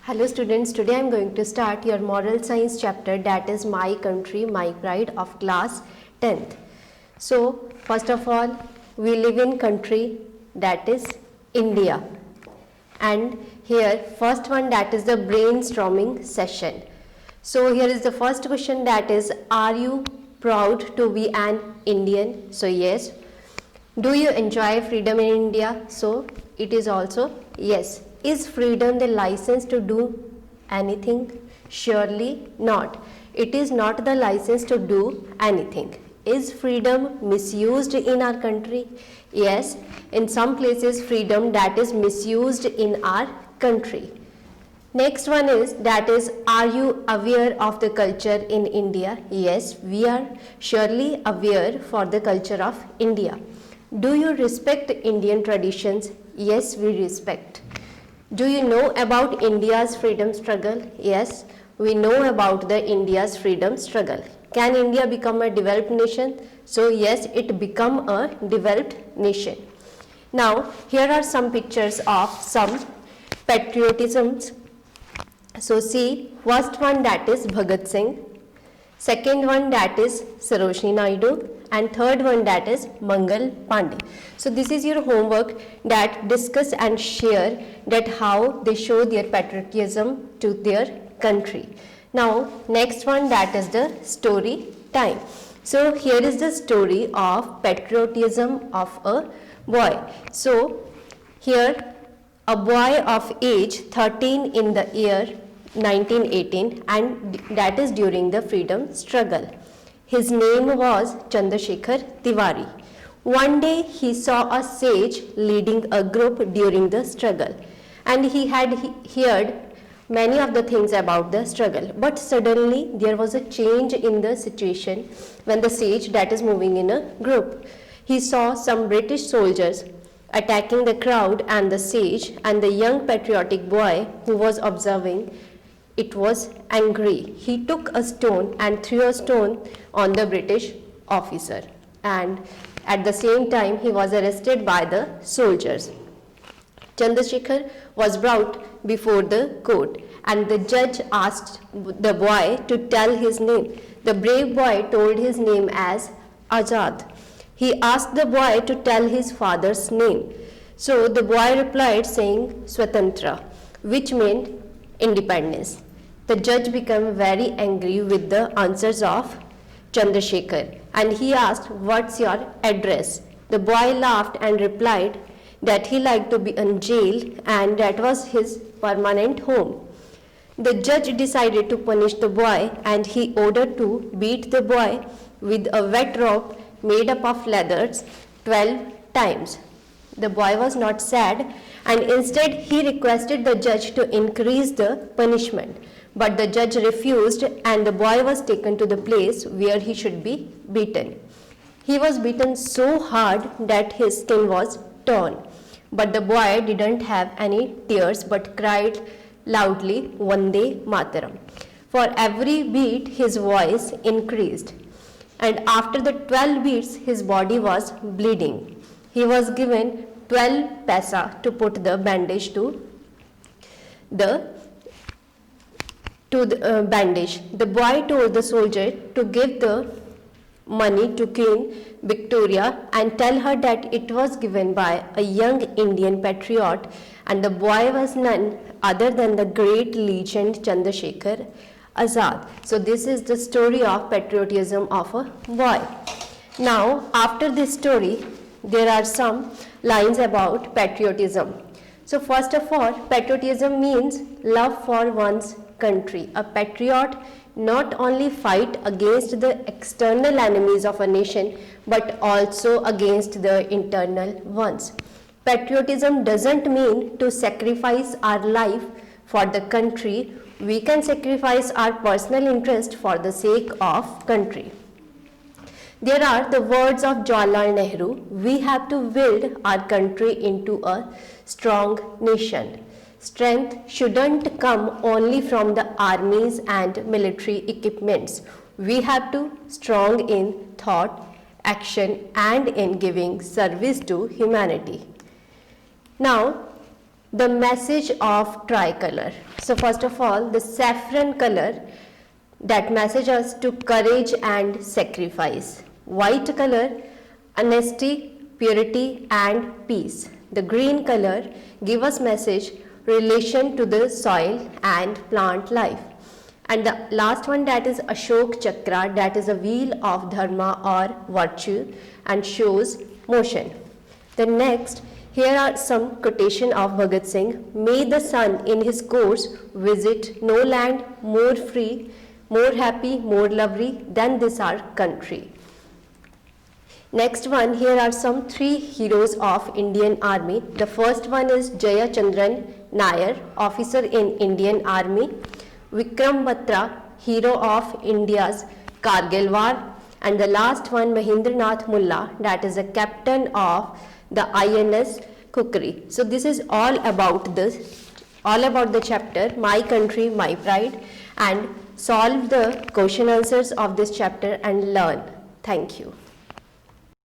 Hello students, today I am going to start your moral science chapter, that is My Country, My Pride, of class 10th. So first of all, we live in country, that is India, and here first one, that is the brainstorming session. So here is the first question, that is, are you proud to be an Indian? So yes. Do you enjoy freedom in India? So it is also yes. Is freedom the license to do anything? Surely not. It is not the license to do anything. Is freedom misused in our country? Yes, in some places freedom that is misused in our country. Next one is, that is, are you aware of the culture in India? Yes, we are surely aware for the culture of India. Do you respect Indian traditions? Yes, we respect. Do you know about India's freedom struggle? Yes, we know about the India's freedom struggle. Can India become a developed nation? So yes, it become a developed nation. Now, here are some pictures of some patriotisms. So see, first one, that is Bhagat Singh. Second one, that is Sarojini Naidu, and third one, that is Mangal Pandey. So this is your homework, that discuss and share that how they show their patriotism to their country. Now next one, that is the story time. So here is the story of patriotism of a boy. So here a boy of age 13 in the year 1918, and that is during the freedom struggle. His name was Chandrasekhar Tiwari. One day he saw a sage leading a group during the struggle, and he had heard many of the things about the struggle, but suddenly there was a change in the situation when the sage that is moving in a group. He saw some British soldiers attacking the crowd and the sage, and the young patriotic boy who was observing it was angry. He took a stone and threw a stone on the British officer, and at the same time he was arrested by the soldiers. Chandrasekhar was brought before the court, and the judge asked the boy to tell his name. The brave boy told his name as Azad. He asked the boy to tell his father's name. So the boy replied saying Swatantra, which meant independence. The judge became very angry with the answers of Chandrasekhar, and he asked, "What's your address?" The boy laughed and replied that he liked to be in jail and that was his permanent home. The judge decided to punish the boy, and he ordered to beat the boy with a wet rope made up of leathers 12 times. The boy was not sad, and instead he requested the judge to increase the punishment. But the judge refused, and the boy was taken to the place where he should be beaten. He was beaten so hard that his skin was torn. But the boy didn't have any tears but cried loudly, "Vande Mataram." For every beat, his voice increased. And after the 12 beats, his body was bleeding. He was given 12 paisa to put the bandage to the bandage. The boy told the soldier to give the money to Queen Victoria and tell her that it was given by a young Indian patriot, and the boy was none other than the great legend Chandrasekhar Azad. So this is the story of patriotism of a boy. Now after this story, there are some lines about patriotism. So first of all, patriotism means love for one's country. A patriot not only fight against the external enemies of a nation but also against the internal ones. Patriotism doesn't mean to sacrifice our life for the country. We can sacrifice our personal interest for the sake of country. There are the words of Jawaharlal Nehru: we have to build our country into a strong nation. Strength shouldn't come only from the armies and military equipments. We have to strong in thought, action, and in giving service to humanity. Now, the message of tricolor. So first of all, the saffron color that message us to courage and sacrifice. White color, honesty, purity and peace. The green color give us message relation to the soil and plant life. And the last one, that is Ashok Chakra, that is a wheel of dharma or virtue and shows motion. The next, here are some quotation of Bhagat Singh. May the sun in his course visit no land more free, more happy, more lovely than this our country. Next one, here are some 3 heroes of Indian Army. The first one is Jaya Chandran Nair, officer in Indian Army. Vikram Batra, hero of India's Kargil War. And the last one, Mahendranath Mulla, that is a captain of the INS Kukri. So this is all about the chapter My Country, My Pride, and solve the question answers of this chapter and learn. Thank you.